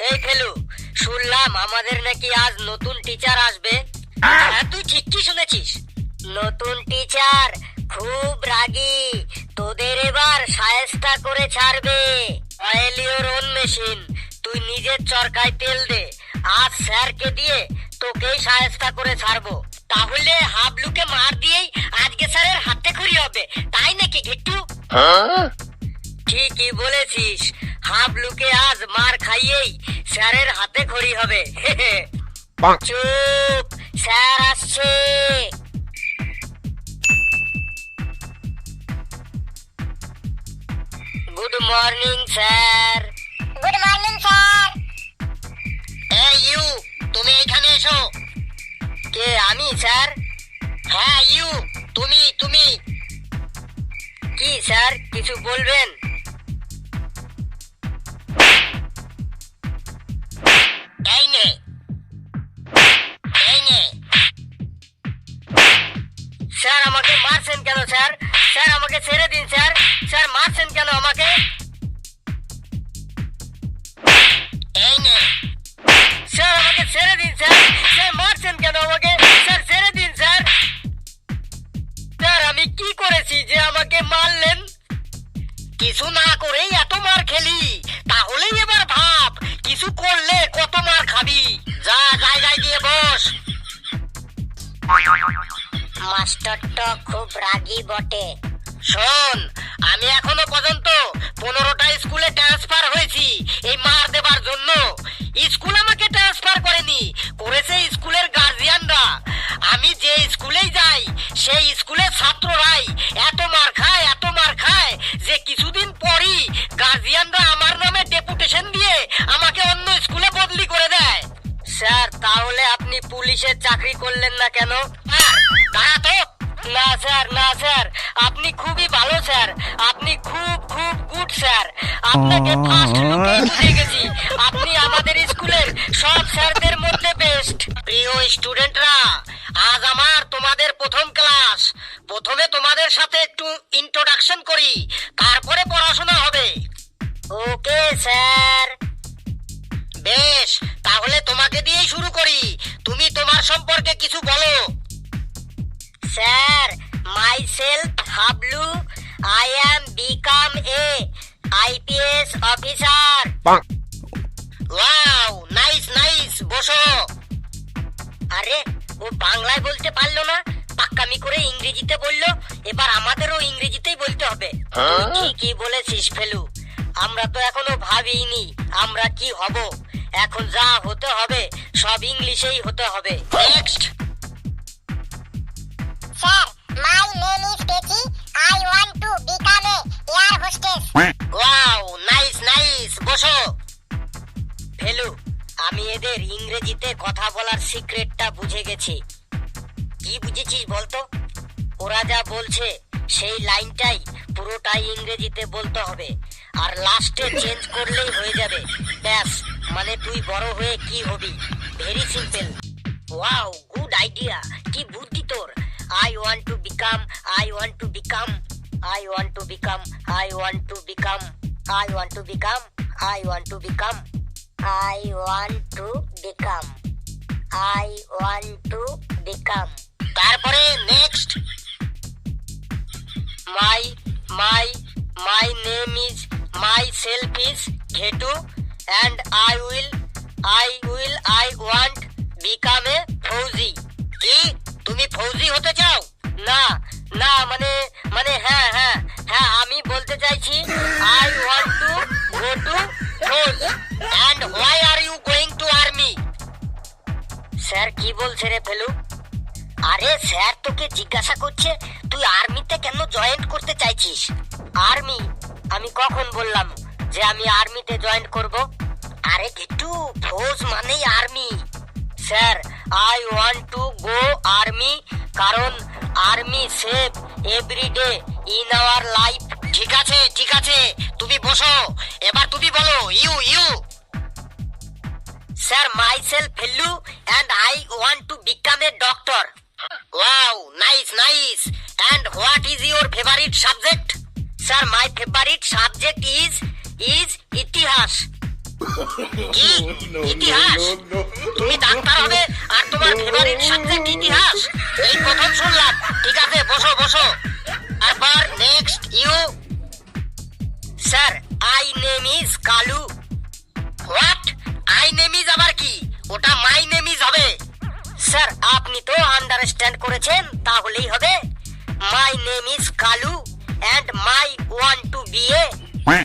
এই ফেলু, শুনলাম আমাদের নাকি আজ নতুন টিচার আসবে। হ্যাঁ, তুই ঠিকই শুনেছিস। নতুন টিচার খুব রাগী, তোদের এবার শায়েস্তা করে ছাড়বে। অয়েল ইওর ওন মেশিন, তুই নিজের চরকায় তেল দে। আজ স্যারকে দিয়ে তোকেই শায়েস্তা করে ছাড়বো। তাহলে হাবলুকে মার দিয়েই আজকে স্যারের হাতে খড়ি হবে, তাই নাকি ঘিট্টু? ঠিকই বলেছিস, হাবলুকে আজ মার খাইয়েই স্যারের হাতে খড়ি হবে। চুপ, স্যার আসছে। Good morning sir. Good morning sir. এই ইউ, তুমি এখানে এসো। কে? আমি স্যার? হ্যাঁ ইউ, তুমি তুমি কি স্যার, কিছু বলবেন? এই নে, এই নে। স্যার আমাকে মারছেন কেন স্যার? স্যার আমাকে ছেড়ে দিন স্যার। স্যার মারছেন কেন আমাকে? এই নে। স্যার আমাকে ছেড়ে দিন স্যার। স্যার মারছেন কেন আমাকে? স্যার ছেড়ে দিন স্যার। স্যার আমি কি করেছি যে আমাকে মারলেন? কিছু না করেই এত মার খেলি, তাহলেই এবার ভাব কিছু করলে কত মার খাবি। যা জায়গায় গিয়ে বস। মাস্টারটা খুব রাগী বটে। শোন, আমি এখনো পর্যন্ত 15টা স্কুলে ট্রান্সফার হয়েছি এই মার দেবার জন্য। স্কুল আমাকে ট্রান্সফার করেনি, করেছে স্কুলের গার্জিয়ানরা। আমি যে স্কুলেই যাই সেই স্কুলের ছাত্ররাই এত মার খায়, এত মার খায় যে কিছুদিন পরই গার্জিয়ানরা আমার নামে ডেপুটেশন দিয়ে আমাকে অন্য স্কুলে বদলি করে দেয়। স্যার তাহলে আপনি পুলিশের চাকরি করলেন না কেন? দাঁড়া তো। না স্যার, না স্যার, আপনি খুবই ভালো স্যার। আপনি খুব খুব গুড স্যার। আপনাকে ফার্স্ট লুকে বুঝে গেছি, আপনি আমাদের স্কুলের সব স্যারদের মধ্যে বেস্ট। প্রিয় স্টুডেন্টরা, আজ আমার তোমাদের প্রথম ক্লাস। প্রথমে তোমাদের সাথে একটু ইন্ট্রোডাকশন করি, তারপরে পড়াশোনা হবে। Okay sir. বেশ, তাহলে তোমাকে দিয়েই শুরু করি। তুমি তোমার সম্পর্কে কিছু বলো। Sir, myself Hablu, I am become a IPS officer. Wow, nice nice, বসো। আরে ও বাংলায় বলতে পারলো না, পাক্কামি করে ইংরেজিতে বললো। এবার আমাদেরও ইংরেজিতেই বলতে হবে। তুই ঠিকই বলেছিস ফেলু, আমরা তো এখনো ভাবিনি আমরা কি হব। এখন যা হতে হবে সব ইংলিশেই হতে হবে। Next. Sir, my name is Pechi. I want to become a air hostess. Wow, nice nice, বসো। ফেলু, আমি এদের ইংরেজিতে কথা বলার সিক্রেটটা বুঝে গেছি। কি বুঝেছিস বলতো? ওরা যা বলছে সেই লাইনটাই পুরোটাই ইংরেজিতে বলতে হবে, আর লাস্টে চেঞ্জ করলেই হয়ে যাবে। ব্যাস, মানে তুই বড় হয়ে কি হবি। Very simple. Wow, good idea, কি বুদ্ধি তোর। I want to become, I want to become, I want to become, I want to become, I want to become, I want to become, I want to become. I want to become. তারপরে next. my name is, myself is Ghetu, and I want become a ফৌজি। কি তুমি ফৌজি হতে চাও? না না, মানে হ্যাঁ হ্যাঁ হ্যাঁ, আমি বলতে চাইছি I want to go to Fauj. and why are you going to army? Sir কি বলছে রে ফেলু? আরে স্যার তোকে জিজ্ঞাসা করছে তুই আর্মিতে কেন জয়েন করতে চাইছিস। আর্মি? আমি কখন বললাম যে আমি আর্মিতে জয়েন করব? আরে গিট্টু, ফৌজ মানেই army. Sir I want to go army, কারণ army save everyday in our life. ঠিক আছে ঠিক আছে, তুমি বসো। এবার তুমি বলো you. Sir myself Felu and I want to become a doctor. Wow, nice nice. And what is your favorite subject? Sir, my favorite subject is ইতিহাস। কি ইতিহাস? তুমি ডাক্তার হবে আর তোমার ফেভারিট সাবজেক্ট ইতিহাস? এই প্রথম শুনলাম। ঠিক আছে, বসো বসো। আবার next you. Sir, I name is Kalu. What? I name is আবার কি? ওটা মাই নেম ইজ হবে। স্যার, আপনি তো আন্ডারস্ট্যান্ড করেছেন, তাহলেই হবে। My name is Kalu and my want to be a.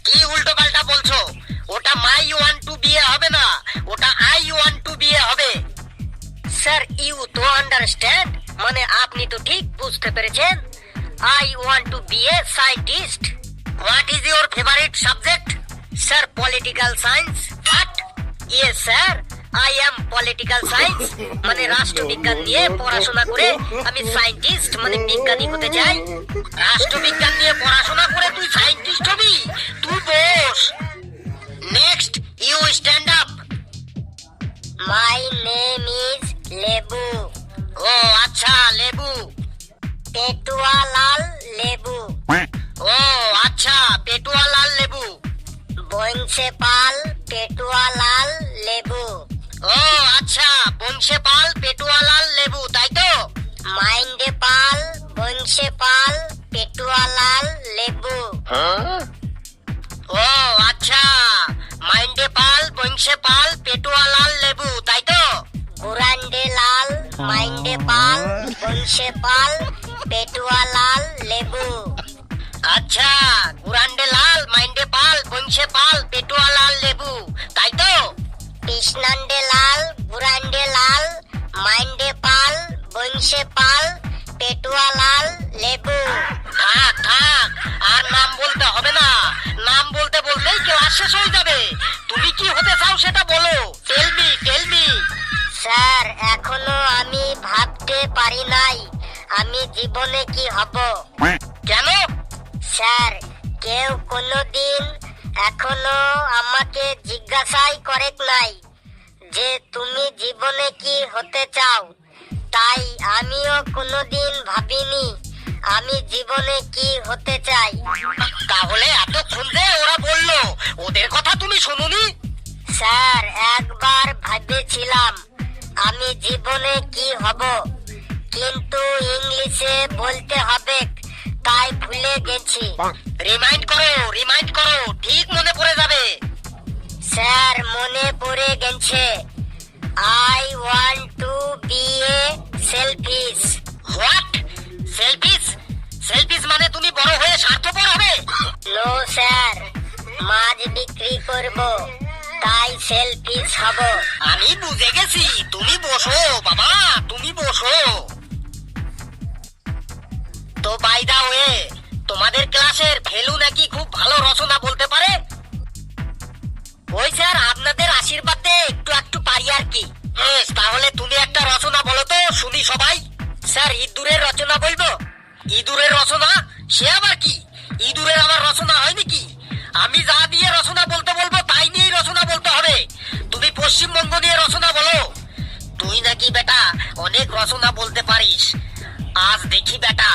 কি উল্টো পাল্টা বলছো? ওটা my want to be a হবে না, ওটা I want to be a হবে। স্যার, ইউ তো আন্ডারস্ট্যান্ড মানে আপনি তো ঠিক বুঝতে পেরেছেন। I want to be a scientist. What is your favourite subject? Sir, political science. What? Yes sir, I am political science মানে রাষ্ট্রবিজ্ঞান নিয়ে পড়াশোনা করে আমি সায়েন্টিস্ট মানে বিজ্ঞানী হতে চাই। রাষ্ট্রবিজ্ঞান নিয়ে পড়াশোনা করে তুই সায়েন্টিস্ট হবি? তুই বস। Next you stand up. My name is Lebu. ও আচ্ছা, লেবু। পেটুয়া লাল লেবু। ও আচ্ছা, পেটুয়া লাল লেবু। বংশে পাল পেটুয়া লাল লেবু। ও আচ্ছা, বংশে পাল পেটুয়া লাল লেবু, তাই তো? মাইন্ডে পাল বংশে পাল পেটুয়া লাল লেবু। ও আচ্ছা, মাইন্ডে পাল বংশে পাল পেটুয়া লাল লেবু, তাই তো? গুরান্ডে লাল মাইন্ডে পাল বংশে পাল পেটুয়া লাল লেবু। আচ্ছা, গুরান্ডে লাল মাইন্ডে পাল বংশে পাল পেটুয়া লাল লেবু, তাই তো? কৃষ্ণান্ডে লাল গুরান্ডে লাল মাইন্ডে পাল বংশে পাল পেটুয়া লাল লেবু। থাক থাক, আর নাম বলতে হবে না। নাম বলতে বলতেই ক্লাস শেষ হয়ে যাবে। তুমি কি হতে চাও সেটা বলো। Tell me, tell me. Sir, এখনো আমি ভাবতে পারি নাই আমি জীবনে কি হব। কেন? স্যার, কেউ কোনোদিন এখনো আমাকে জিজ্ঞাসাই করে নাই যে তুমি জীবনে কি হতে চাও। তাই আমিও কোনোদিন ভাবিনি আমি জীবনে কি হতে চাই। তাহলে এতক্ষণ যে ওরা বললো, ওদের কথা তুমি শুনুনি? স্যার, একবার ভেবেছিলাম আমি জীবনে কি হব, কিন্তু ইংলিশে বলতে হবে তাই ভুলে গেছি। রিমাইন্ড করো, রিমাইন্ড করো, ঠিক মনে পড়ে যাবে। স্যার, মনে পড়ে গেছে। I want to be a selfish. What? Selfish? Selfish মানে তুমি বড় হয়ে স্বার্থপর হবে? নো স্যার, মাছ বিক্রি করব তাই সেলফিশ হব। আমি বুঝে গেছি, তুমি বসো বাবা, তুমি বসো। তো বাই দা ওয়ে, তোমাদের ক্লাসের ফেলু নাকি খুব ভালো রচনা বলতে পারে? ওই স্যার, আপনাদের আশীর্বাদে একটু একটু পারি আর কি। তাহলে তুমি একটা রচনা বলো তো শুনি সবাই। স্যার, ইঁদুরের রচনা বলবো? ইঁদুরের রচনা? সে আবার কি? ইঁদুরের আবার রচনা হয় নাকি? আমি যা দিয়ে রচনা বলতে বলবো তাই নিয়েই রচনা বলতে হবে। তুমি পশ্চিমবঙ্গ নিয়ে রচনা বলো। তুই নাকি বেটা অনেক রচনা বলতে পারিস। আজ দেখি বেটা,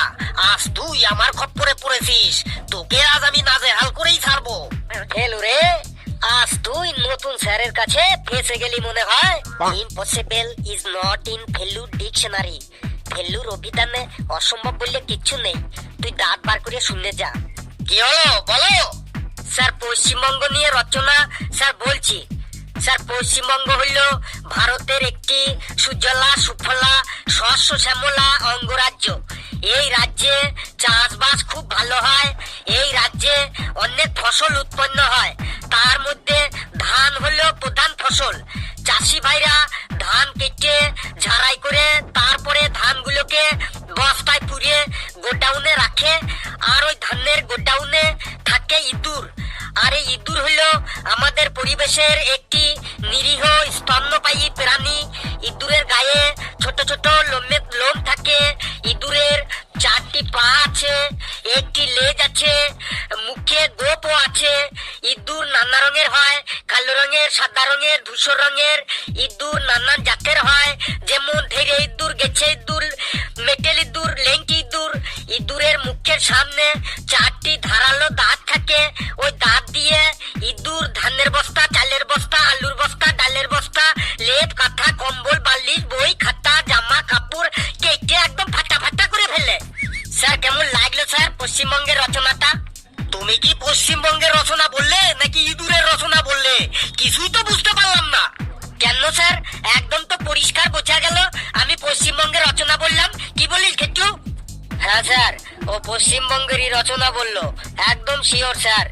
আজ তুই আমার খপ্পরে পড়েছিস। তোকে আজ আমি নাজেহাল করেই ছাড়বো। ফেলু রে, আজ তুই নতুন স্যারের কাছে ফেসে গেলি মনে হয়। Impossible is not in Felu dictionary. ফেলুর অভিধানে অসম্ভব বললে কিচ্ছু নেই। তুই দাঁত বার করে শুনে যা। কি হলো বলো? স্যার, পশ্চিমবঙ্গ নিয়ে রচনা স্যার বলছি। স্যার, পশ্চিমবঙ্গ হইল ভারতের একটি সুজলা সুফলা শস্য শ্যামলা অঙ্গরাজ্য। এই রাজ্যে চাষবাস খুব ভালো হয়। এই রাজ্যে অনেক ফসল উৎপন্ন হয়। তার মধ্যে ধান হলো প্রধান ফসল। চাষি ভাইরা ধান কেটে ঝাড়াই করে তারপরে ধানগুলোকে বস্তায় পুড়িয়ে গোডাউনে রাখে। আর ওই ধানের গোডাউনে থাকে ইঁদুর। আর এই ইঁদুর হলো আমাদের পরিবেশের একটি নিরীহ স্তন্যপায়ী প্রাণী। ইঁদুরের গায়ে ছোট ছোট লোম থাকে। ইঁদুরের 4টি পা আছে, একটি লেজ আছে, মুখে গোপও আছে। ইঁদুর নানা রঙের হয়, কালো রঙের, সাদা রঙের, ধূসর রঙের। ইঁদুর নানান জাতের হয়, যেমন ধেড়ে ইঁদুর, গেছে ইঁদুর, মেটেল ইঁদুর, লেংটি ইঁদুর। ইঁদুরের মুখের সামনে 4টি ধারালো দাঁত থাকে। ওই দাঁত দিয়ে ইঁদুর ধানের বস্তা, চালের বস্তা, পশ্চিমবঙ্গেরই রচনা বললো। একদম শিওর স্যার।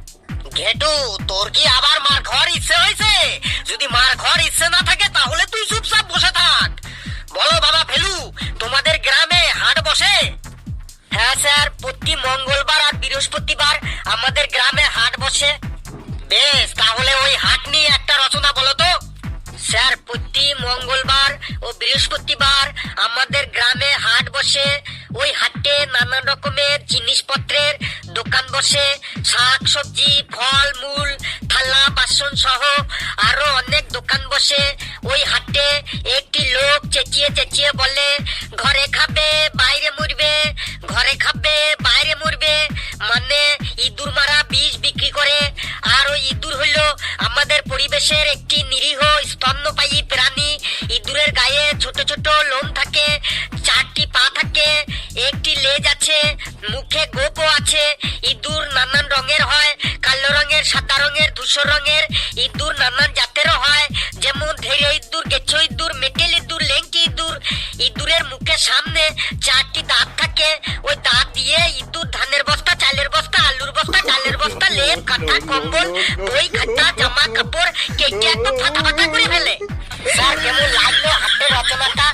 ঘেটু, তোর কি আবার মার খাওয়ার ইচ্ছে হয়েছে? যদি মার খাওয়ার ইচ্ছে না থাকে তাহলে তুই চুপচাপ বসে থাক। বলো বাবা ফেলু, তোমাদের গ্রামে হাট বসে? হ্যাঁ স্যার, প্রতি মঙ্গলবার আর বৃহস্পতিবার আমাদের গ্রামে হাট বসে। বেশ, তাহলে ওই হাট নিয়ে একটা রচনা বলো তো। স্যার, প্রতি মঙ্গলবার ও বৃহস্পতিবার আমাদের গ্রামে হাট বসে। ওই হাটে নানান রকমের জিনিসপত্রের দোকান বসে। শাক সবজি, ফল মূল, থালা বাসন সহ আরো অনেক দোকান বসে। ওই হাটে একটি লোক চেঁচিয়ে চেঁচিয়ে বলে, ঘরে খাবে বাইরে মরবে, ঘরে খাবে বাইরে মরবে। মানে ইঁদুর মারা বিষ বিক্রি করে। আর ওই ইঁদুর হইল আমাদের পরিবেশের একটি নিরীহ স্তন্যপায়ী প্রাণী। ইঁদুরের গায়ে ছোট ছোট লোম থাকে, 4টি পা থাকে, একটি লেজ আছে, মুখে গোপও আছে। ইঁদুর নানান রঙের হয়, কালো রঙের, সাদা রঙের, ধূসর রঙের। ইঁদুর নানান জাতেরও হয়, যেমন ধেড়ে ইঁদুর, কেঁচো ইঁদুর, মেটেল ইঁদুর, লেংটি ইঁদুর। ইঁদুরের মুখের সামনে 4টি দাঁত থাকে। ওই দাঁত দিয়ে ইঁদুর ধানের বস্তা, চালের বস্তা, আলুর বস্তা, ডালের বস্তা, লেপ, কাঁথা, কম্বল, বই, খাতা, জামা কাপড় কেটে একদম ফাটা ফাটা করে ফেলে। স্যার, কেমন লাগলো হাতের রচনাটা?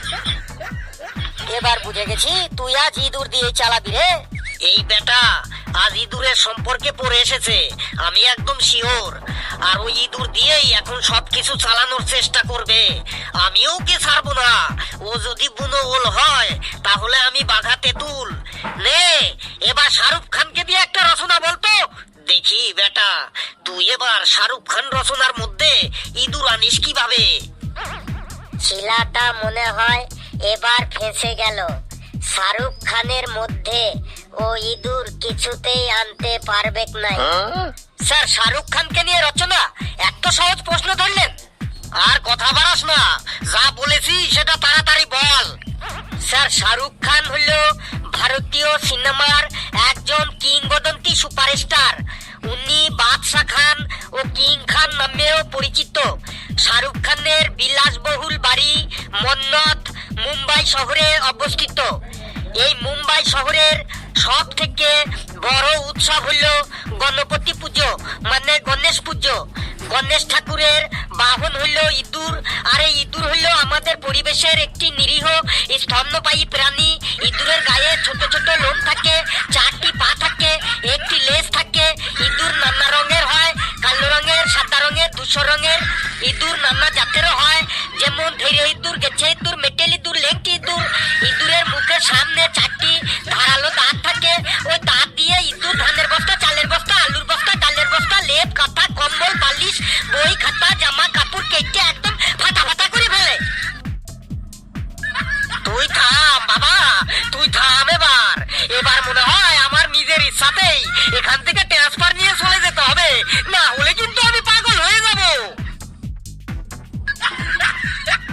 এবার বুঝে গেছি তুই আজ ইঁদুর দিয়ে চালাবি রে। এই বেটা আজ ইঁদুরের সম্পর্কে পড়ে এসেছে, আমি একদম শিওর। আর ওই ইঁদুর দিয়েই এখন সবকিছু চালানোর চেষ্টা করবে। আমিও ওকে ছাড়বো না। ও যদি বুনো ওল হয় তাহলে আমি বাঘা তেঁতুল। নে, এবার শাহরুখ খানকে দিয়ে একটা রচনা বলতো দেখি। বেটা, তুই এবার শাহরুখ খান রচনার মধ্যে ইঁদুর আনিস কিভাবে? শিলাটা মনে হয় এবার ফেঁসে গেল। শাহরুখ খানের মধ্যে ও ইঁদুর কিছুতেই আনতে পারবে নাই। স্যার, শাহরুখ খানকে নিয়ে রচনা? এত সহজ প্রশ্ন ধরলেন? আর কথা বাড়াস না, যা বলেছি সেটা তাড়াতাড়ি বল। স্যার, শাহরুখ খান হলো ভারতীয় সিনেমার একজন কিংবদন্তি সুপারস্টার। উনি বাদশা খান ও কিং খান নামেও পরিচিত। শাহরুখ খানের বিলাসবহুল বাড়ি মন্নত মুম্বাই শহরে অবস্থিত। এই মুম্বাই শহরের সব থেকে বড় উৎসব হলো গণপতি পুজো, মানে গণেশ পুজো। গণেশ ঠাকুরের বাহন হইল ইঁদুর। আর এই ইঁদুর হইল আমাদের পরিবেশের একটি নিরীহ স্তন্যপায়ী প্রাণী। ইঁদুরের গায়ে ছোট ছোট লোম থাকে, 4টি পা থাকে, একটি লেজ থাকে। ইঁদুর নানা রঙের হয়, কালো রঙের, সাদা রঙের, ধূসর রঙের। ইঁদুর নানা জাতেরও হয়, যেমন ধেড়ে ইঁদুর, গেছে ইঁদুর, মেটেল ইঁদুর, লেংটি ইঁদুর। ইঁদুরের মুখের সামনে 4টি ধারালো দাঁত থাকে। ওই দাঁত দিয়ে ইঁদুর ধানের বস্তা, চালের বস্তা, আলুর বস্তা, ডালের বস্তা, লেপ, কাঁথা, কম্বল, বালিশ, বই, খাতা, জামা কাপড় কেটে একদম ফাটা ফাটা করে ফেলে। তুই থাম বাবা, তুই থাম। এবার মনে হয় আমার নিজের ইচ্ছাতেই এখান থেকে ট্রান্সফার নিয়ে চলে যেতে হবে, না হলে কিন্তু আমি পাগল হয়ে যাব।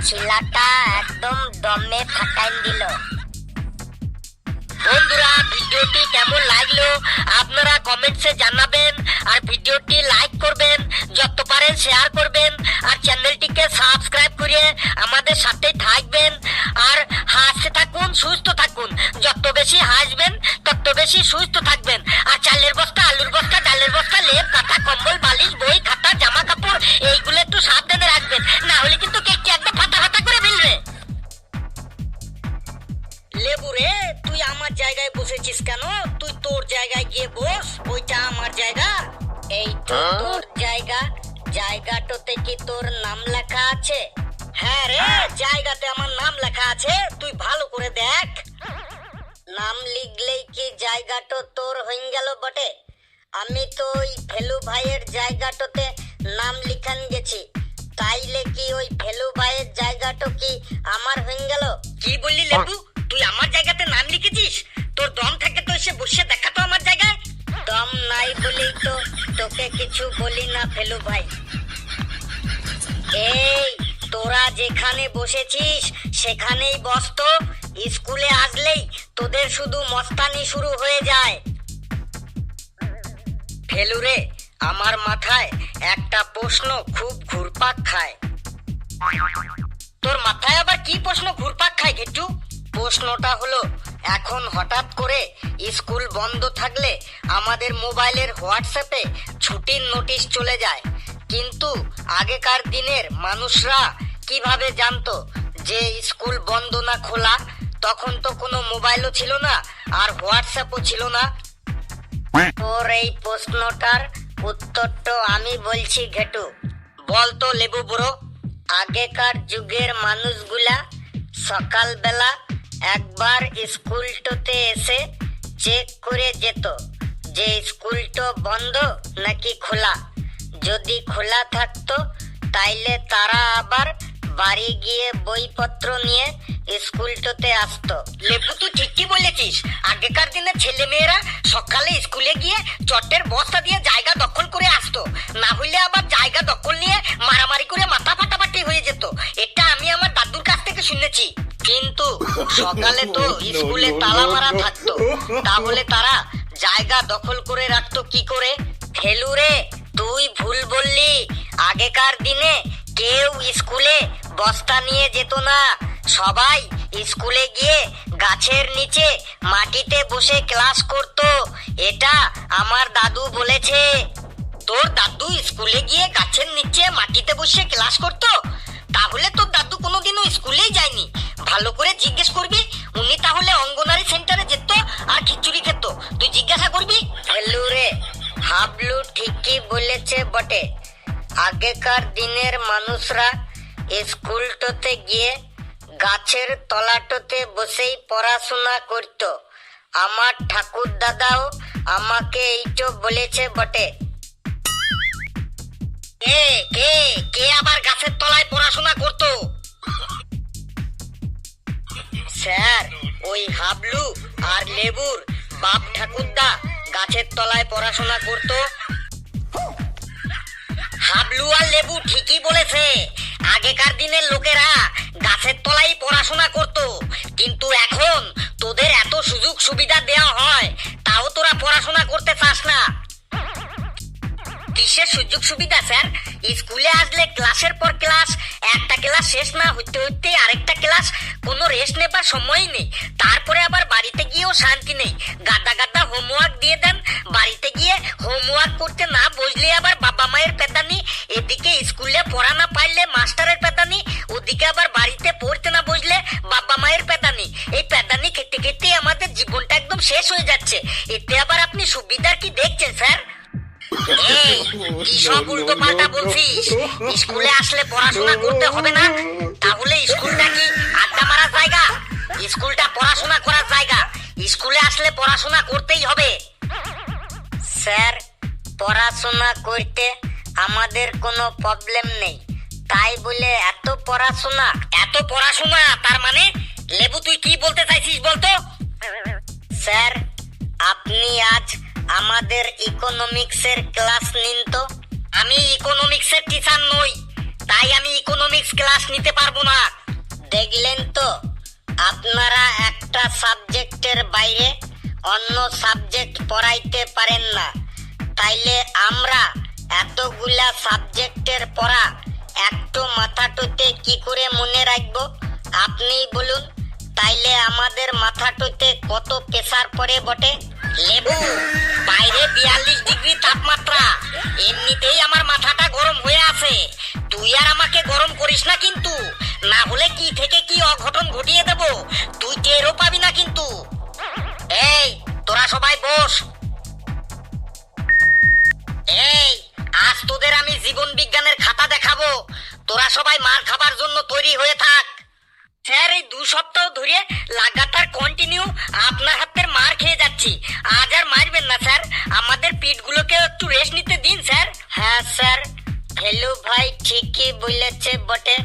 শিলাটা একদম দমে ফাটাই দিল। বন্ধুরা, ভিডিওটি কেমন লাগলো আপনারা কমেন্টসে জানাবেন। আর ভিডিওটি লাইক করবেন, যত পারেন শেয়ার করবেন। আর চ্যানেলটিকে সাবস্ক্রাইব করে আমাদের সাথে থাকবেন। আর হাসতে থাকুন, সুস্থ থাকুন। যত বেশি হাসবেন তত বেশি সুস্থ থাকবেন। আর চালের বস্তা, আলুর বস্তা, ডালের বস্তা, লেপ, কাঁথা, কম্বল, বালিশ, বই, খাতা, জামা কাপড় এইগুলো একটু সাবধানে রাখবেন, না হলে কিন্তু কেকটি একদম ফাটা ফাটা করে ফেলবে। লেবু রে, তুই আমার জায়গায় বসেছিস কেন? তুই তোর জায়গায় গিয়ে বস, ওইটা আমার জায়গা। এই তো তোর জায়গা। জায়গাটাতে কি তোর নাম লেখা আছে? হ্যাঁ রে, জায়গাতে আমার নাম লেখা আছে, তুই ভালো করে দেখ। নাম লিখলেই কি জায়গাটা তোর হয়ে গেল বটে? আমি তো ওই ফেলু ভাইয়ের জায়গাটাতে নাম লিখান গেছি, তাইলে কি ওই ফেলু ভাইয়ের জায়গাটা কি আমার হয়ে গেল? কি বললি লেবু? তুই আমার জায়গাতে নাম লিখেছিস? তোর দম থাকে তো এসে বসে দেখা তো আমার জায়গায়। দম নাই বলেই তো তোকে কিছু বলি না ফেলু ভাই। এই, তোরা যেখানে বসেছিস সেখানেই বস তো। স্কুলে আসলেই তোদের শুধু মস্তানি শুরু হয়ে যায়। ফেলু রে, আমার মাথায় একটা প্রশ্ন খুব ঘুরপাক খায়। তোর মাথায় আবার কি প্রশ্ন ঘুরপাক খায় গেটু? প্রশ্নটা হলো, এখন হঠাৎ করে স্কুল বন্ধ থাকলে আমাদের মোবাইলের হোয়াটসঅ্যাপে ছুটির নোটিশ চলে যায়, কিন্তু আগেকার দিনের মানুষরা কিভাবে জানতো যে স্কুল বন্ধ না খোলা? তখন তো কোনো মোবাইলও ছিল না, আর হোয়াটসঅ্যাপও ছিল না। তোর এই প্রশ্নটার উত্তরটা আমি বলছি ঘেটু। বলতো লেবু বুড়ো। আগেকার যুগের মানুষগুলা সকালবেলা একবার স্কুলটাতে এসে চেক করে যেত যে স্কুলটা বন্ধ নাকি খোলা। যদি খোলা থাকতো তাইলে তারা আবার বাড়ি গিয়ে বইপত্র নিয়ে স্কুলটাতে আসতো। লেবু, তুই ঠিকই বলেছিস। আগেকার দিনে ছেলে মেয়েরা সকালে স্কুলে গিয়ে চটের বস্তা দিয়ে জায়গা দখল করে আসতো, না হইলে আবার জায়গা দখল নিয়ে মারামারি করে মাথা ফাটাফাটি হয়ে যেত। এটা আমি আমার দাদুর কাছ থেকে শুনেছি। কিন্তু সকালে তো স্কুলে তালা মারা থাকতো, তাহলে তারা জায়গা দখল করে রাখতো কি করে? ফেলুরে, তুই ভুল বললি। আগেকার দিনে কেউ স্কুলে বস্তা নিয়ে যেত না, সবাই স্কুলে গিয়ে গাছের নিচে মাটিতে বসে ক্লাস করত। এটা আমার দাদু বলেছে। তোর দাদু স্কুলে গিয়ে গাছের নিচে মাটিতে বসে ক্লাস করত? তাহলে তোর দাদু কোনোদিনও স্কুলেই যায়নি। ভালো করে জিজ্ঞেস করবি, উনি তাহলে অঙ্গনারী সেন্টারে যেত আর খিচুড়ি খেত। তুই জিজ্ঞাসা করবি। হেলু রে, হাবলু ঠিকই বলেছে বটে। আগেকার দিনের মানুষরা স্কুলটাতে গিয়ে গাছের তলাটাতে বসেই পড়াশোনা করত। আমার ঠাকুর দাদাও আমাকে এইটো বলেছে বটে। কে কে কে আবার গাছের তলায় পড়াশোনা করত? স্যার, ওই হাবলু আর লেবুর বাপ ঠাকুরদা গাছের তলায় পড়াশোনা করত। হাবলু আর লেবু ঠিকই বলেছে। আগেকার দিনের লোকেরা গাছের তলায় পড়াশোনা করত, কিন্তু এখন তোদের এত সুযোগ সুবিধা দেওয়া হয়, তাও তোরা পড়াশোনা করতে চাস না। কিসের সুযোগ সুবিধা স্যার? স্কুলে আসলে ক্লাসের পর ক্লাস, একটা ক্লাস শেষ না হইতে হইতে আরেকটা ক্লাস, কোনো রেস্ট নেবার সময়ই নেই। তারপরে আবার বাড়িতে গিয়েও শান্তি নেই। গাদা গাদা হোমওয়ার্ক দিয়ে দেন, বাড়িতে গিয়ে হোমওয়ার্ক করতে না বসলে আবার বাবা মায়ের পেদানি। এদিকে স্কুলে পড়া না পারলে মাস্টারের পেদানি, ওদিকে আবার বাড়িতে পড়তে না বসলে বাবা মায়ের পেদানি। এই পেদানি খেতে খেতে আমাদের জীবনটা একদম শেষ হয়ে যাচ্ছে। এতে আবার আপনি সুবিধার কি দেখছেন স্যার? এই, কি সব উল্টো পাল্টা বলছিস? স্কুলে আসলে পড়াশোনা করতে হবে না? তাহলে স্কুলটা কি আড্ডা মারার জায়গা? স্কুলটা পড়াশোনা করার জায়গা। স্কুলে আসলে পড়াশোনা করতেই হবে। স্যার, পড়াশোনা করতে আমাদের কোনো প্রবলেম নেই, তাই বলে এত পড়াশোনা? এত পড়াশোনা তার মানে? লেবু, তুই কি বলতে চাইছিস বলতো? স্যার, আপনি আজ আমাদের ইকোনমিক্সের ক্লাস নিন তো। আমি ইকোনমিক্সের টিচার নই, তাই আমি ইকোনমিক্স ক্লাস নিতে পারবো না। দেখলেন তো, আপনারা একটা সাবজেক্টের বাইরে অন্য সাবজেক্ট পড়াইতে পারেন না, তাইলে আমরা এতগুলা সাবজেক্টের পড়া একটু মাথাটুতে কি করে মনে রাখবো? আপনিই বলুন। তাইলে আমাদের মাথাটুতে কত প্রেসার পড়ে বটে? লেবু, বাইরে 42 ডিগ্রি তাপমাত্রা, এমনিতেই আমার মাথাটা গরম হয়ে আছে। তুই আর আমাকে গরম করিস না কিন্তু, না হলে কি থেকে কি অঘটন ঘটিয়ে দেব তুই টেরও পাবি না কিন্তু। এই, তোরা সবাই বস। এই, আজ তোদের আমি জীবন বিজ্ঞানের খাতা দেখাবো। তোরা সবাই মার খাবার জন্য তৈরি হয়ে থাক। স্যার, এই 2 সপ্তাহ ধরে লাগাতার কন্টিনিউ আপনার হাতের মার খেয়ে যাচ্ছি। আজ আর মারবেন না স্যার, আমাদের পিঠগুলোকে একটু রেস্ট নিতে দিন স্যার। হ্যাঁ স্যার, ফেলু ভাই ঠিকই বলেছে বটে।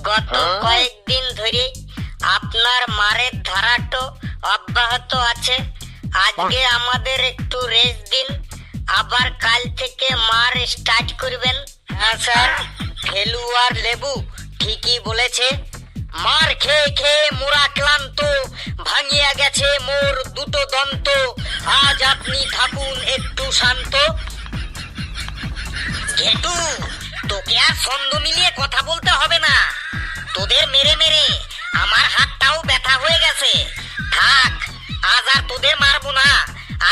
গত কয়েকদিন ধরে আপনার মারের ধারাটো অব্যাহত আছে। আজকে আমাদের একটু রেস্ট দিন, আবার কাল থেকে মার স্টার্ট করবেন। হ্যাঁ স্যার, ফেলু আর লেবু ঠিকই বলেছে। মার খেয়ে খেয়ে মোরা ক্লান্ত, ভাঙিয়া গেছে মোর দুটো দন্ত। আজ আপনি থাকুন একটু শান্ত। ঘেটু, তোকে আর ছন্দ মিলিয়ে কথা বলতে হবে না। তোদের মেরে মেরে আমার হাতটাও ব্যথা হয়ে গেছে। ওদের মারবো না,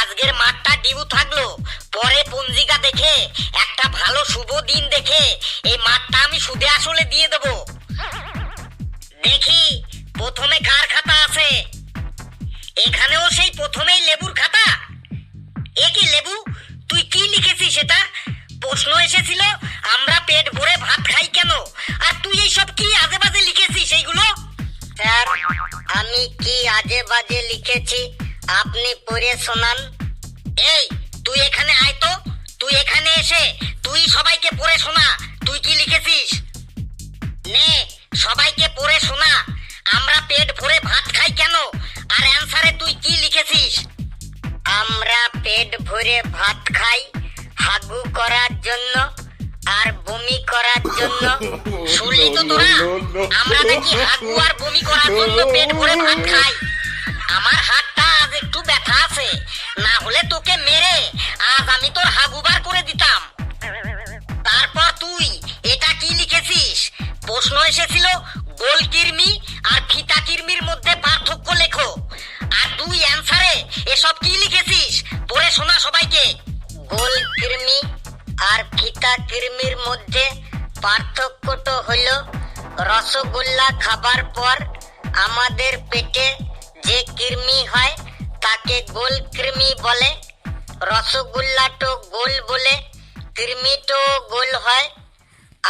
আজকের মাঠটা ডিবু থাকলো, পরে পঞ্জিকা দেখে একটা ভালো শুভ দিন দেখে এই মাঠটা আমি সুদে আসলে দিয়ে দেবো। দেখি প্রথমে কার খাতা আছে। এখানেও সেই প্রথমেই লেবুর খাতা। এ কি লেবু, তুই কি লিখেছিস সেটা? প্রশ্ন এসেছিল আমরা পেট ভরে ভাত খাই কেন, আর তুই এইসব কি আজে বাজে লিখেছিস এইগুলো? স্যার, আমি কি আজে বাজে লিখেছি আপনি পড়ে শোনান। এই তুই এখানে আয় তো, তুই এখানে এসে তুই সবাইকে পড়ে শোনা তুই কি লিখেছিস। নে সবাইকে পড়ে শোনা আমরা পেট ভরে ভাত খাই কেন, আর অ্যানসারে তুই কি লিখেছিস। আমরা পেট ভরে ভাত খাই হাগু করার জন্য আর বমি করার জন্য। শুনলি তো তোরা, আমরা নাকি হাগু আর বমি করার জন্য পেট ভরে ভাত খাই। আমার হাতটা আজ একটু ব্যথা আছে, না হলে তোকে মেরে আজ আমি তোর হাগু বার করে দিতাম। তারপর তুই এটা কি লিখেছিস? প্রশ্ন এসেছিল গোল কিরমি আর ফিতা কিরমির মধ্যে পার্থক্য লেখো, আর তুই অ্যানসারে এসব কি লিখেছিস পড়ে শোনা সবাইকে। গোল কিরমি আর ফিতা কিরমির মধ্যে পার্থক্যটা হলো রসগোল্লা খাবার পর আমাদের পেটে যে কৃমি হয় তাকে গোল কৃমি বলে। রসগোল্লাটো গোল বলে কৃমিটো গোল হয়।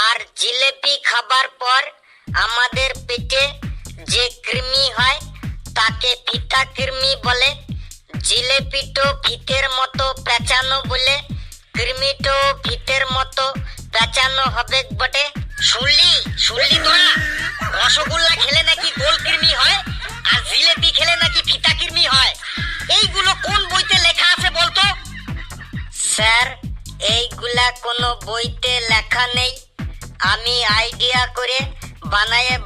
আর জিলেপি খাবার পর আমাদের পেটে যে কৃমি হয় তাকে ফিতা কৃমি বলে। জিলেপিটো ফিতের মতো পেঁচানো বলে কৃমিটো ফিতের মতো পেঁচানো হবে বটে। শুনলি তোরা, রসগোল্লা খেলে নাকি গোল কৃমি হয় আর জিলেপি খেলে নাকি ফিতা কৃমি হয়। এইগুলো কোন বইতে লেখা আছে বলতো? স্যার, এইগুলা কোনো বইতে লেখা নেই, আমি আইডিয়া করে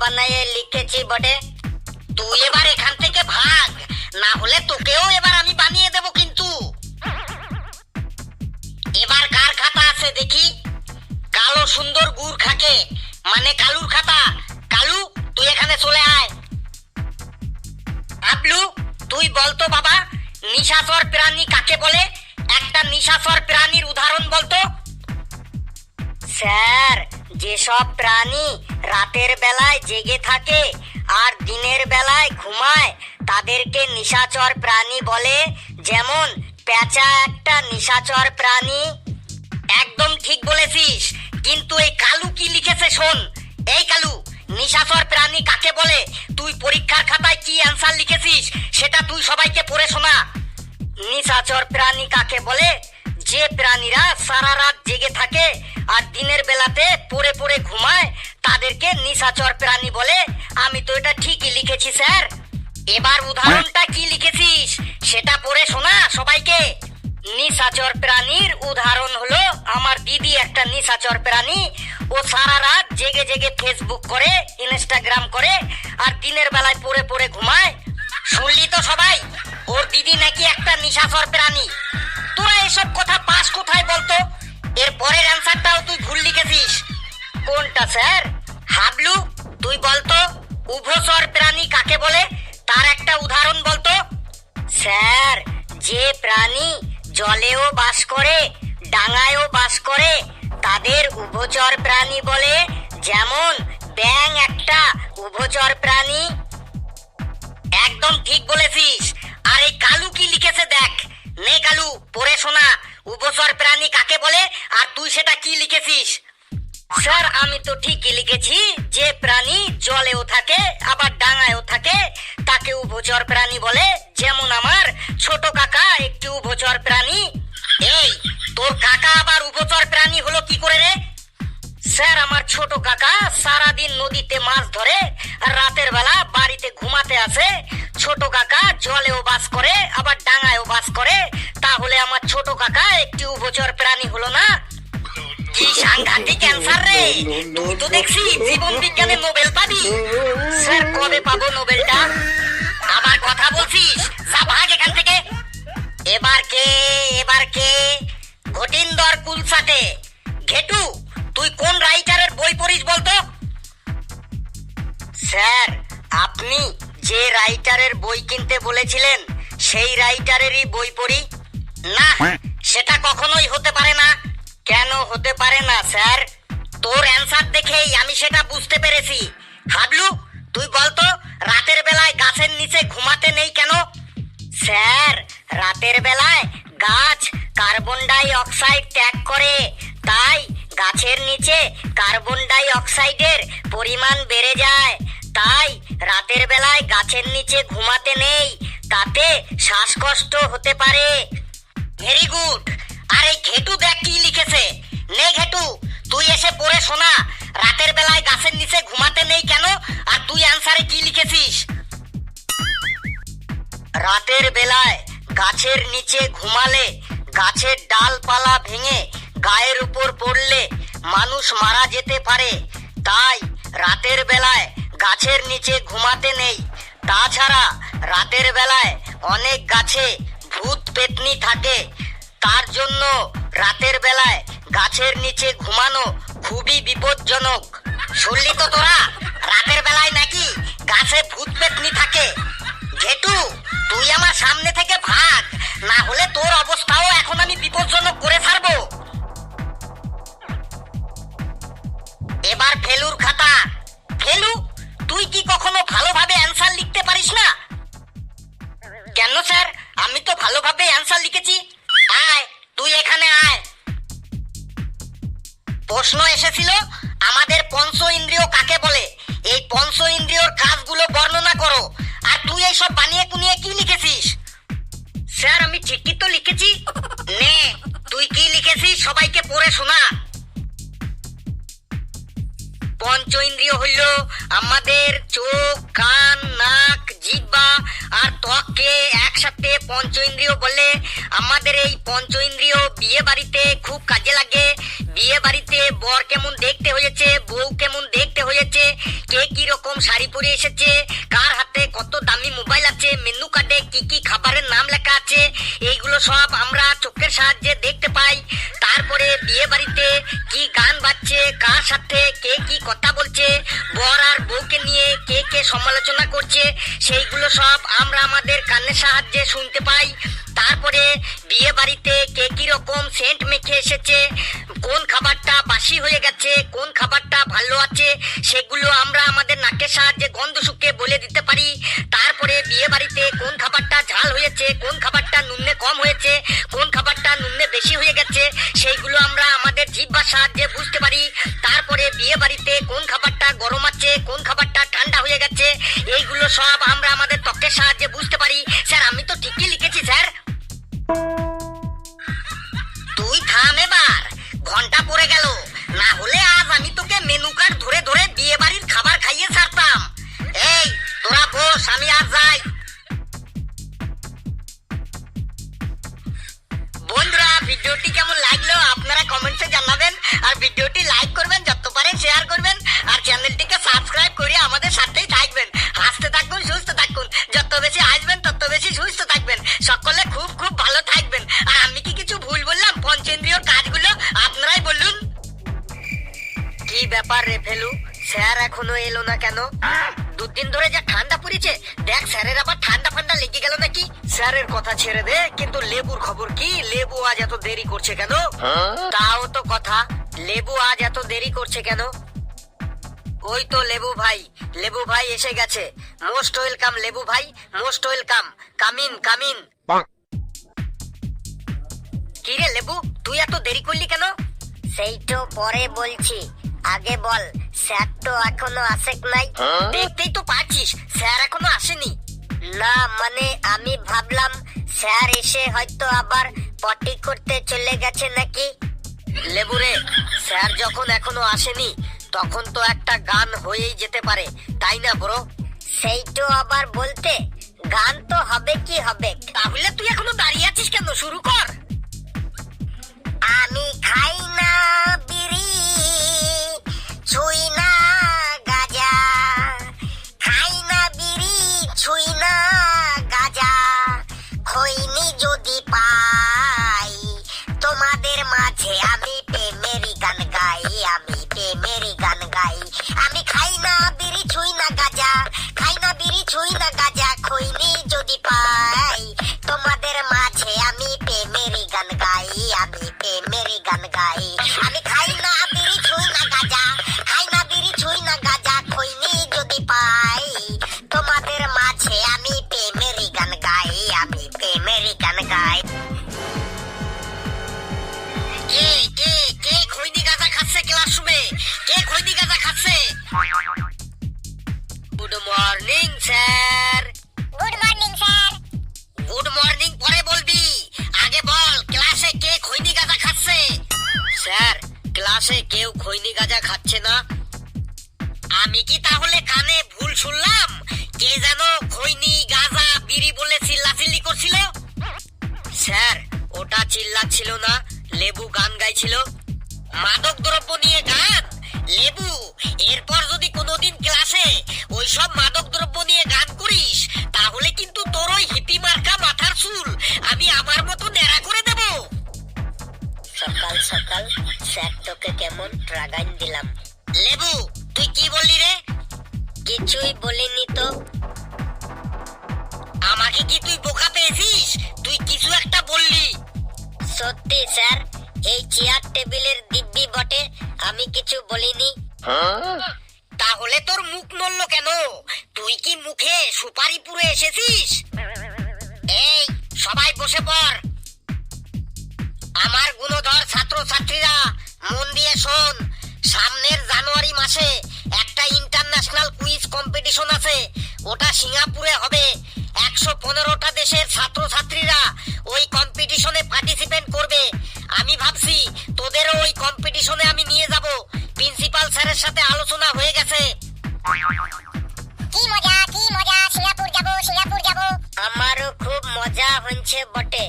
বানায়ে লিখেছি বটে। তুই এবার এখান থেকে ভাগ, না হলে তোকেও এবার আমি বানিয়ে দেব কিন্তু। এবার কার খাতা আছে দেখি। কালো সুন্দর গুড় খাকে মানে কালুর খাতা। কালু, তুই এখানে চলে আয়। আবলু, তুই বলতো বাবা, নিশাচর প্রাণী কাকে বলে? একটা নিশাচর প্রাণীর উদাহরণ বলতো। স্যার, যেসব প্রাণী রাতের বেলায় জেগে থাকে আর দিনের বেলায় ঘুমায় তাদেরকে নিশাচর প্রাণী বলে। যেমন পেঁচা একটা নিশাচর প্রাণী। একদম ঠিক বলেছিস, কিন্তু এই কালু কি লিখেছে শোন। এই কালু, নিশাচর প্রাণী কাকে বলে তুই পরীক্ষার খাতায় কি অ্যানসার লিখেছিস সেটা তুই সবাইকে পড়ে শোনা। নিশাচর প্রাণী কাকে বলে? যে প্রাণীরা সারা রাত জেগে থাকে আর দিনের বেলাতে পড়ে পড়ে ঘুমায় তাদেরকে নিশাচর প্রাণী বলে। আমি তো এটা ঠিকই লিখেছি স্যার। এবার উদাহরণটা কি লিখেছিস সেটা পড়ে শোনা সবাইকে। নিশাচর প্রাণীর উদাহরণ হলো আমার দিদি একটা নিশাচর প্রাণী। ও সারা রাত জেগে জেগে ফেসবুক করে, ইনস্টাগ্রাম করে আর দিনের বেলায় পড়ে পড়ে ঘুমায়। শুনলি তো সবাই, ওর দিদি নাকি একটা নিশাচর প্রাণী। তোরা এসব কথা পাস কোথায় বলতো? এর পরের অ্যানসারটাও তুই ভুল লিখেছিস। কোনটা স্যার? হাবলু, তুই বলতো উভচর প্রাণী কাকে বলে, তার একটা উদাহরণ বলতো। স্যার, যে প্রাণী জলেও বাস করে ডাঙায়ও বাস করে তাদের উভচর প্রাণী বলে। যেমন ব্যাঙ একটা উভচর প্রাণী। একদম ঠিক বলেছিস। আর এই কালু কি লিখেছে দেখ। নে কালু, পড়ে শোনা উভচর প্রাণী কাকে বলে আর তুই সেটা কি লিখেছিস। স্যার, আমি তো ঠিকই লিখেছি, যে প্রাণী জলেও থাকে আবার ডাঙায়ও থাকে তাকে উভচর প্রাণী বলে। যেমন আমার ছোট কাকা একটি উভচর প্রাণী। এই, তোর কাকা আবার উভচর প্রাণী হলো কি করে রে? স্যার, আমার ছোট কাকা সারাদিন নদীতে মাছ ধরে আর রাতের বেলা বাড়িতে ঘুমাতে আসে। ছোট কাকা জলেও বাস করে আবার ডাঙায়ও বাস করে, তাহলে আমার ছোট কাকা একটি উভচর প্রাণী হলো না? কি সাংঘাতিক অ্যানসার রে! তুই তো দেখছি জীবন বিজ্ঞানে নোবেল পাবি। স্যার, কবে পাবো নোবেলটা? আবার কথা বলছিস, যা ভাগ এখান থেকে। এবার কে? ঘটিন্দর কুলসাটে। ঘেটু, তুই কোন রাইটারের বই পড়িস বলতো? স্যার, আপনি যে রাইটারের বই কিনতে বলেছিলেন সেই রাইটারেরই বই পড়ি? না, সেটা কখনোই হতে পারে না। কেন হতে পারে না স্যার? তোর অ্যান্সার দেখেই আমি সেটা বুঝতে পেরেছি। হাবলু, তুই বলতো রাতের বেলায় গাছের নিচে ঘুমাতে নেই কেন? স্যার, রাতের বেলায় গাছ কার্বন ডাই অক্সাইড ত্যাগ করে, তাই গাছের নিচে কার্বন ডাই অক্সাইডের পরিমাণ বেড়ে যায়। তাই রাতের বেলায় গাছের নিচে ঘুমাতে নেই, তাতে শ্বাসকষ্ট হতে পারে। Very good. আর এই ঘেটু দেখ কি লিখেছে। নে ঘেটু, তুই এসে পড়ে শোনা রাতের বেলায় গাছের নিচে ঘুমাতে নেই কেন, আর তুই অ্যান্সারে কি লিখেছিস। রাতের বেলায় গাছের নিচে ঘুমালে গাছের ডালপালা ভেঙে গায়ের উপর পড়লে মানুষ মারা যেতে পারে, তাই রাতের বেলায় গাছের নিচে ঘুমাতে নেই। তাছাড়া রাতের বেলায় অনেক গাছে ভূত পেতনি থাকে, তার জন্য রাতের বেলায় গাছের নিচে ঘুমানো খুবই বিপজ্জনক। শুনলি তো তোরা, রাতের বেলায় নাকি গাছে ভূত পেতনি থাকে। ঘেটু, তুই আমার সামনে থেকে ভাগ, না হলে তোর অবস্থাও এখন আমি বিপজ্জনক করে ছাড়বো। এবার ফেলুর খাতা। ফেলু, তুই কি কখনো ভালোভাবে অ্যান্সার লিখতে পারিস না? কেন স্যার, আমি তো ভালোভাবে অ্যান্সার লিখেছি। আয়, তুই এখানে আয়। প্রশ্ন এসেছিল আমাদের পঞ্চ ইন্দ্রিয় কাকে বলে, এই পঞ্চ ইন্দ্রিয়র কাজগুলো বর্ণনা করো। আর তুই এইসব বানিয়ে কুনিয়ে কি লিখেছিস? স্যার, আমি ঠিকই তো লিখেছি। নে, তুই কি লিখেছিস সবাইকে পড়ে শোনা। পঞ্চ ইন্দ্রিয় হইল আমাদের চোখ, কান, নাক, জিহ্বা আর ত্বককে একসাথে পঞ্চ ইন্দ্রিয় বলে। আমাদের এই পঞ্চ ইন্দ্রিয় বিয়ে বাড়িতে খুব কাজে লাগে। বিয়ে বাড়িতে বর কেমন দেখতে হয়েছে, বউ কেমন দেখতে হয়েছে, কে কি রকম শাড়ি পরে এসেছে, কার হাতে কত দামি মোবাইল আছে, মেনু কার্ডে কি কি খাবারের নাম লেখা আছে, এইগুলো সব আমরা চোখের সাহায্যে দেখতে পাই। তারপরে বিয়ে বাড়িতে কি গান বাজছে, কার সাথে কে কি কথা বলছে, বর আর বউকে নিয়ে কে কে সমালোচনা করছে, সেইগুলো সব আমরা আমাদের কানের সাহায্যে শুনতে পাই। তারপরে বিয়ে বাড়িতে কে কি রকম সেন্ট মেখে এসেছে, কোন খাবারটা বাসি হয়ে গেছে, কোন খাবারটা ভালো আছে, সেগুলো আমরা আমাদের নাকের সাহায্যে গন্ধ শুকে বলে দিতে পারি। তারপরে বিয়ে বাড়িতে কোন খাবারটা ঝাল হয়েছে, কোন খাবারটা নুনে কম হয়েছে, কোন খাবারটা নুনে বেশি হয়ে গেছে, সেইগুলো আমরা আমাদের জিহ্বার সাহায্যে বুঝতে পারি। তারপরে বিয়ে বাড়িতে কোন খাবারটা গরম আছে, কোন খাবারটা ঠান্ডা হয়ে গেছে, এইগুলো সব আমরা আমাদের ত্বকের সাহায্যে বুঝতে পারি। স্যার, আমি তো ঠিকই লিখেছি স্যার। তুই থাম এবার, ঘন্টা পড়ে গেল, না হলে আজ আমি তোকে মেনু কার্ড ধরে ধরে বিয়ে বাড়ির খাবার খাইয়ে ছাড়তাম। এই তোরা বস, আমি আজ যাই। বন্ধুরা, ভিডিওটি কেমন লাগলো আপনারা কমেন্টসে জানাবেন, আর ভিডিওটি লাইক করবেন, যত পারেন শেয়ার করবেন, আর চ্যানেলটিকে সাবস্ক্রাইব করে আমাদের সাথেই থাকবেন। হাসতে থাকুন, সুস্থ থাকুন, যত বেশি হাসবেন তত বেশি সুস্থ থাকবেন। সকলে খুব খুব ভালো থাকবেন। আর আমি কি কিছু ভুল বললাম পঞ্চেন্দ্রিয়র কাজগুলো আপনারাই বলুন। কি ব্যাপার রে ফেলু, স্যার এখনো এলো না কেন? দুদিন ধরে যা ঠান্ডা পড়েছে, দেখ স্যারের আবার ঠান্ডা ফান্ডা লেগে গেল নাকি। স্যারের কথা ছেড়ে দে, কিন্তু লেবুর খবর কি? লেবু আজ এত দেরি করছে কেন? তাও তো কথা, লেবু আজ এত দেরি করছে কেন? ওই তো লেবু ভাই, লেবু ভাই এসে গেছে। মোস্ট ওয়েলকাম লেবু ভাই, মোস্ট ওয়েলকাম। Come in come in. কি রে লেবু, তুই এত দেরি করলি কেন? সেই তো পরে বলছি, আগে বল স্যার তো এখনো আসে নাই। দেখতেই তো পাচ্ছিস স্যার এখনো আসেনি। না মানে আমি ভাবলাম স্যার এসে হয়তো আবার পটি করতে চলে গেছে নাকি। লেবু রে, স্যার যখন এখনো আসেনি তখন তো একটা গান হয়েই যেতে পারে, তাই না ব্রো? সেই তো আবার বলতে গান তো হবে কি হবে। তাহলে তুই এখনো দাঁড়িয়ে আছিস কেন? শুরু কর। আমি খাই না বিড়ি, ছুঁই না গাজা, খাই না বিড়ি, ছুঁই না গাজা, খৈনি যদি পাই তোমাদের মাঝে আমি প্রেমেরই গান গাই, আমি প্রেমেরই গান গাই। আমি খাই না বিড়ি, ছুঁই না গাজা, খাই না বিড়ি, ছুঁই না গাজা, খৈনি যদি পাই না। আমি কি তাহলে কানে ভুল শুনলাম? কে যেন খৈনি গাঁজা বিড়ি বলে চিল্লাচিল্লি করছিল? স্যার, ওটা চিল্লাচ্ছিল না, লেবু গান গাইছিল। মাদক দ্রব্য নিয়ে গান? লেবু, এরপর যদি কোনোদিন ক্লাসে ওইসব মাদক দ্রব্য নিয়ে গান করিস তাহলে কিন্তু তোর ওই হিপি মার্কা মাথার চুল আমি আমার মতো ন্যাড়া করে দেব। সকাল সকাল স্যার তোকে কেমন ট্রাগাইন দিলাম। লেবু, তুই কি বললি রে? কিছুই বলিনি তো। আমাকে কি তুই বোকা পেয়েছিস? তুই কিছু একটা বললি। সত্যি স্যার, এই চেয়ার টেবিলের দিব্যি বটে, আমি কিছু বলিনি। তাহলে তোর মুখ নড়লো কেন? তুই কি মুখে সুপারি পুরে এসেছিস? এই, সবাই বসে পড়। আমার গুণধর ছাত্রছাত্রীরা মন দিয়ে শোন। সামনের জানুয়ারি মাসে একটা ইন্টারন্যাশনাল কুইজ কম্পিটিশন আছে। ওটা সিঙ্গাপুরে হবে। 115টা দেশের ছাত্রছাত্রীরা ওই কম্পিটিশনে পার্টিসিপেট করবে। আমি ভাবছি তোদেরও ওই কম্পিটিশনে আমি নিয়ে যাব। প্রিন্সিপাল স্যারের সাথে আলোচনা হয়ে গেছে। কি মজা, কি মজা, সিঙ্গাপুর যাব, সিঙ্গাপুর যাব। আমারও খুব মজা হচ্ছে বটে।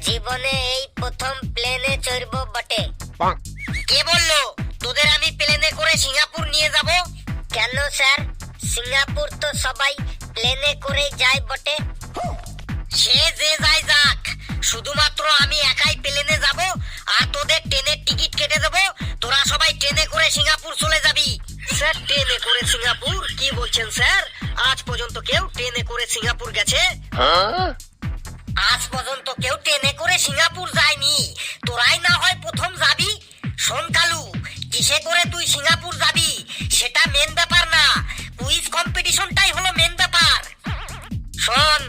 জীবনে এই প্রথম প্লেনে চড়ব বটে। কে বললো তোদের আমি প্লেনে করে সিঙ্গাপুর নিয়ে যাব? কেন স্যার, সিঙ্গাপুর তো সবাই প্লেনে করে যায় বটে। সে যে যায় যাক, শুধুমাত্র আমি একাই প্লেনে যাব আর তোদের ট্রেনের টিকিট কেটে দেবো। তোরা সবাই ট্রেনে করে সিঙ্গাপুর চলে যাবি। স্যার, ট্রেনে করে সিঙ্গাপুর? কি বলছেন স্যার? আজ পর্যন্ত কেউ ট্রেনে করে সিঙ্গাপুর গেছে? আজ পর্যন্ত কেউ ট্রেনে করে সিঙ্গাপুর যায়নি। তোরাই না হয় প্রথম যাবি। শোন কালু, কিসে করে তুই সিঙ্গাপুর যাবি সেটা মেন ব্যাপার না, কুইজ কম্পিটিশনটাই হলো মেন ব্যাপার। শোন,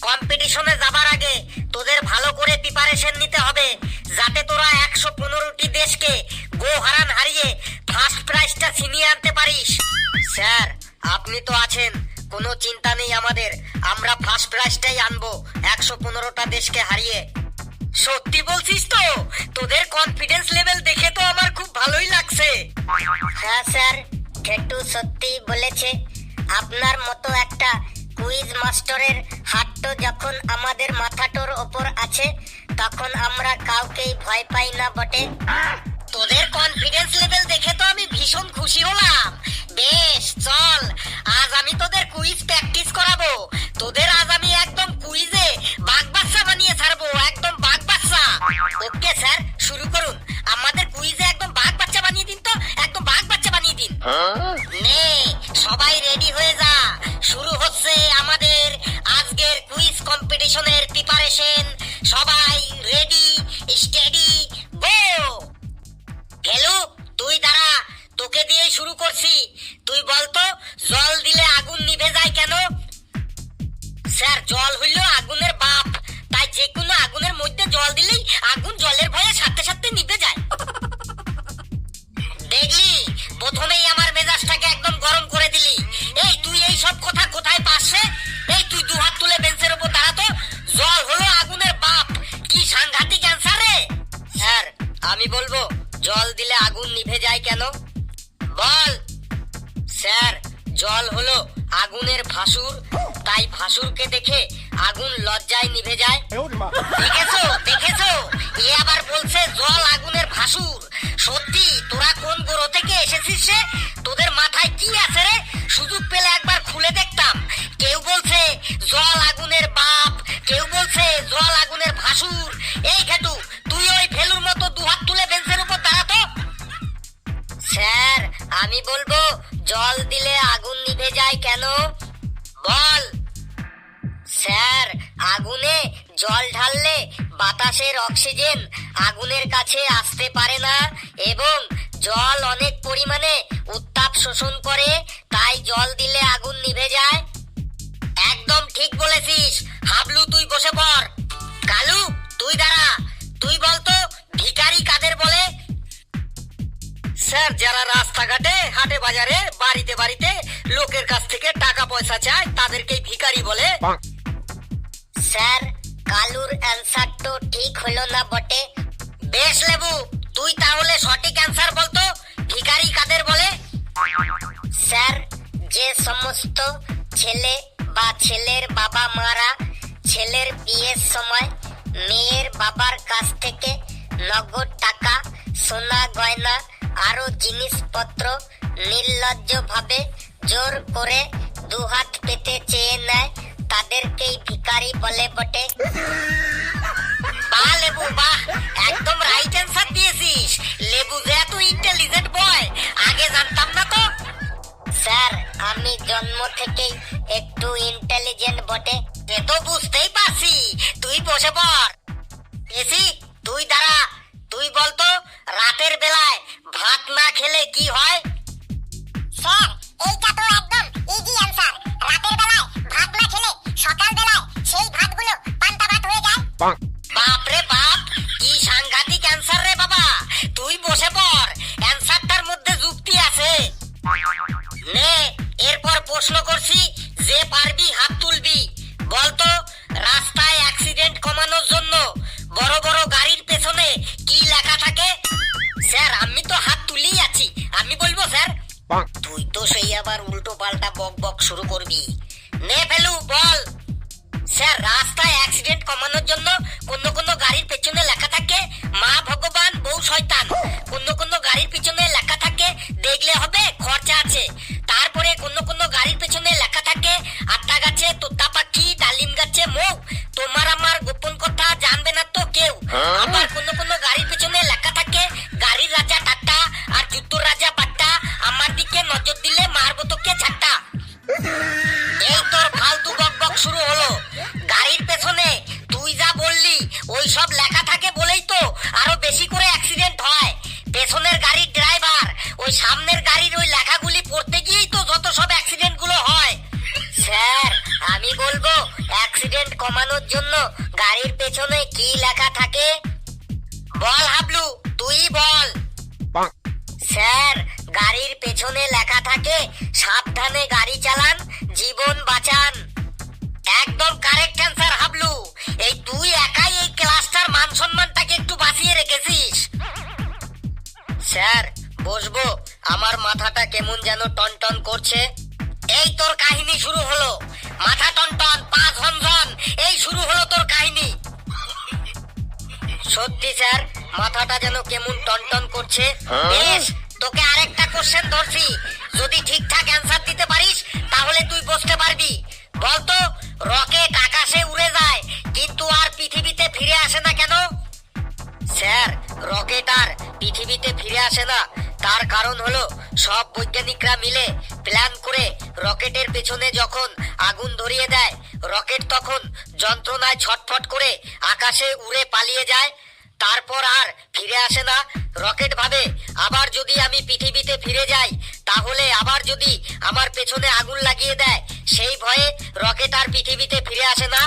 কম্পিটিশনে যাবার আগে তোদের ভালো করে প্রিপারেশন নিতে হবে যাতে তোরা 115টি দেশকে গো হারান হারিয়ে ফার্স্ট প্রাইজটা ছিনিয়ে আনতে পারিস। স্যার, আপনি তো আছেন, কোনো চিন্তা নেই আমাদের। আমরা ফার্স্ট প্রাইজটাই আনবো 115টা দেশকে হারিয়ে। সত্যি বলছিস তো? তোদের কনফিডেন্স লেভেল দেখে তো আমার খুব ভালোই লাগছে। হ্যাঁ স্যার, ঘেটু সত্যি বলেছে। আপনার মতো একটা কুইজ মাস্টারের হাত যখন আমাদের মাথাটোর ওপর আছে তখন আমরা কাউকেই ভয় পাই না বটে। তোদের কনফিডেন্স লেভেল দেখে তো আমি ভীষণ খুশি হলাম। বেশ, চল আজ আমি তোদের কুইজ প্র্যাকটিস করাবো। তোদের আজ আমি একদম কুইজে বাগবাচ্চা বানিয়ে ছাড়বো, একদম বাগবাচ্চা। ওকে স্যার, শুরু করুন। আমাদের কুইজে একদম বাগবাচ্চা বানিয়ে দিন তো, একদম বাগবাচ্চা বানিয়ে দিন। নে, সবাই রেডি হয়ে যা। শুরু হচ্ছে আমাদের আজকের কুইজ কম্পিটিশনের প্রিপারেশন। সবাই রেডি, স্টেডি, গো। গেলু, তুই দাঁড়া, তোকে দিয়ে শুরু করছি। তুই বলতো জল দিলে আগুন নিভে যায় কেন? স্যার, জল হইল আগুনের বাপ, তাই যে কোনো আগুনের মধ্যে জল দিলেই আগুন জলের ভয়ে সাথে সাথে নিভে যায়। দেখলি, প্রথমেই আমার মেজাজটাকে একদম গরম করে দিলি। এই তুই এই সব কথা কোথায় পাচ্ছে? এই তুই দু হাত তুলে বেঞ্চের উপর দাঁড়াতো। জল হলো আগুনের বাপ, কি সাংঘাতিক অ্যান্সার রে। স্যার, আমি বলবো জল দিলে আগুন নিভে যায় কেন? বল। স্যার, জল হলো আগুনের ভাসুর, তাই ভাসুরকে দেখে আগুন লজ্জায় নিভে যায়। দেখেছো দেখেছো, এ আবার বলছে জল আগুনের ভাসুর। সত্যি তোরা কোন গ্রহ থেকে এসেছিস রে? তোদের মাথায় কি আছে রে? সুযোগ পেলে একবার খুলে দেখতাম। কেউ বলছে জল আগুনের বাপ, কেউ বলছে জল আগুনের ভাসুর। এই ঘেটু, তুই ওই ফেলুর মতো দু হাত তুলে বেঞ্চের উপর দাঁড়াতো। স্যার, আমি বলবো জল দিলে আগুন নিভে যায় কেন? বল। স্যার, আগুনে জল ঢাললে বাতাসের অক্সিজেন আগুনের কাছে আসতে পারে না এবং জল অনেক পরিমাণে উত্তাপ শোষণ করে, তাই জল দিলে আগুন নিভে যায়। একদম ঠিক বলেছিস। হাবলু, তুই বসে পড়। কালু, তুই দাঁড়া। তুই বলতো ভিখারি কাদের বলে? স্যার, যারা রাস্তাঘাটে, হাটে বাজারে, বাড়িতে বাড়িতে লোকের কাছ থেকে টাকা পয়সা চায় তাদেরকেই ভিখারি বলে। স্যার, কালুর অ্যান্সার তো ঠিক হলো না বটে। বেশ লেবু, তুই তাহলে সঠিক অ্যান্সার বলতো ভিখারি কাদের বলে? সমস্ত ছেলে বা ছেলের বাবা মারা ছেলের বিয়ের সময় মেয়ের বাবার কাছ থেকে নগদ টাকা, সোনা গয়না আরো জিনিসপত্র নির্লজ্জভাবে জোর করে দুহাত পেতে চেয়ে নেয়, তাদেরকেই ভিখারি বলে বটে। বাহ লেবু বাহ, একদম রাইট অ্যান্সার দিয়েছিস। লেবু যে এত ইন্টেলিজেন্ট বয়, আগে জানতাম না তো। স্যার, আমি জন্ম থেকেই একটু ইন্টেলিজেন্ট বটে। এ তো বুঝতেই পারছি। তুই বসে পড়। এসি তুই দাঁড়া। তুই বলতো রাতের বেলায় ভাত না খেলে কি হয়? স্যার, এইটা তো একদম ইজি অ্যানসার। রাতের বেলায় ভাত না খেলে সকাল বেলায় সেই ভাতগুলো পান্তা ভাত হয়ে যায়। বাপ রে বাপ, কি সাংঘাতিক অ্যান্সার রে বাবা। তুই বসে পড়, অ্যান্সারটার মধ্যে যুক্তি আছে। নে, এরপর প্রশ্ন করছি, যে পারবি হাত তুলবি। বলতো রাস্তায় অ্যাক্সিডেন্ট কমানোর জন্য বড় বড় গাড়ির পেছনে কি লেখা থাকে? স্যার, আমি তো হাত তুলেই আছি, আমি বলবো স্যার। তুই তো সেই আবার উল্টো পাল্টা বক বক শুরু করবি। নে ফেলু, বল। স্যার, রাস্তায় অ্যাক্সিডেন্ট কমানোর জন্য কোন কোন গাড়ির পেছনে লেখা থাকে মা ভগবান বউ শয়তান। কোন কোন গাড়ির পিছনে লেখা থাকে দেখলে হবে খরচা আছে। তারপরে কোন কোন গাড়ির পেছনে লেখা থাকে আত্মা গাছে তোতা পাখি, ডালিম গাছে মৌ, তোমার আমার গোপন কথা জানবে না তো কেউ। আবার কোন কোন গাড়ির পেছনে লেখা থাকে গাড়ির রাজা টাটা আর জুতোর রাজা বাট্টা, আমার দিকে নজর দিলে মারবো তোকে ঝাট্টা। এই তোর ফালতু বক বক শুরু হলো। গাড়ির পেছনে তুই যা বললি ওই সব লেখা থাকে বলেই তো আরো বেশি করে অ্যাক্সিডেন্ট হয়। পেছনের গাড়ির ড্রাইভার ওই সামনের গাড়ির ওই লেখাগুলি পড়তে গিয়েই তো যত সব অ্যাক্সিডেন্ট গুলো হয়। স্যার, আমি বলবো অ্যাক্সিডেন্ট কমানোর জন্য গাড়ির পেছনে কি লেখা থাকে? বল হাবলু, তুই বল। স্যার, গাড়ির পেছনে লেখা থাকে সাবধানে গাড়ি চালান, জীবন বাঁচান। একদম কারেক্ট অ্যান্সার হাবলু। এই তুই একাই এই ক্লাসটার মান সম্মানটাকে একটু বাঁচিয়ে রেখেছিস। স্যার, বসবো? আমার মাথাটা কেমন যেন টনটন করছে। এই তোর কাহিনী শুরু হলো। মাথা টনটন, পা ঝনঝন, এই শুরু হলো তোর কাহিনী। সত্যি স্যার, মাথাটা যেন কেমন টনটন করছে। বেশ, তোকে আরেকটা কোশ্চেন ধরছি। যদি ঠিকঠাক অ্যান্সার দিতে পারিস তাহলে তুই বসতে পারবি। বলতো রকেট আকাশে উড়ে যায় কিন্তু আর পৃথিবীতে ফিরে আসে না কেন? স্যার, রকেট আর পৃথিবীতে ফিরে আসে না, তার কারণ হলো সব বৈজ্ঞানিকরা মিলে প্ল্যান করে রকেটের পেছনে যখন আগুন ধরিয়ে দেয়, রকেট তখন যন্ত্রণায় ছটফট করে আকাশে উড়ে পালিয়ে যায়, তারপর আর ফিরে আসে না। রকেট ভাবে আবার যদি আমি পৃথিবীতে ফিরে যাই তাহলে আবার যদি আমার পেছনে আগুন লাগিয়ে দেয়, সেই ভয়ে রকেট আর পৃথিবীতে ফিরে আসে না।